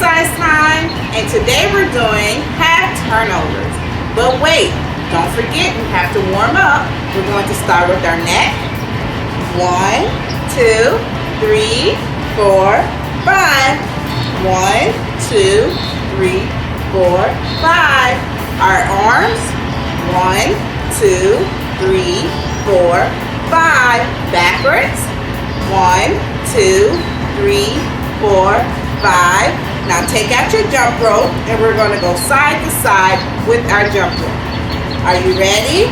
exercise time, and today we're doing half turnovers. But wait, don't forget you have to warm up. We're going to start with our neck. 1, 2, 3, 4, 5. 1, 2, 3, 4, 5. Our arms. 1, 2, 3, 4, 5. Backwards. 1, 2, 3, 4, 5. Now take out your jump rope and we're going to go side to side with our jump rope. Are you ready?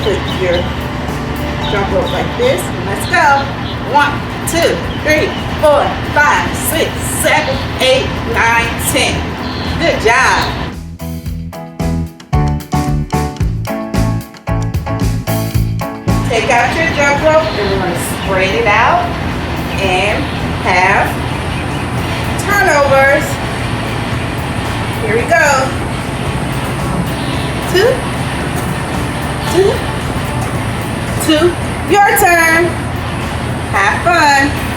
Put your jump rope like this. Let's go. 1, 2, 3, 4, 5, 6, 7, 8, 9, 10. Good job. Take out your jump rope and we're going to spread it out and have turnovers. Here we go. 2, 2, 2. Your turn. Have fun.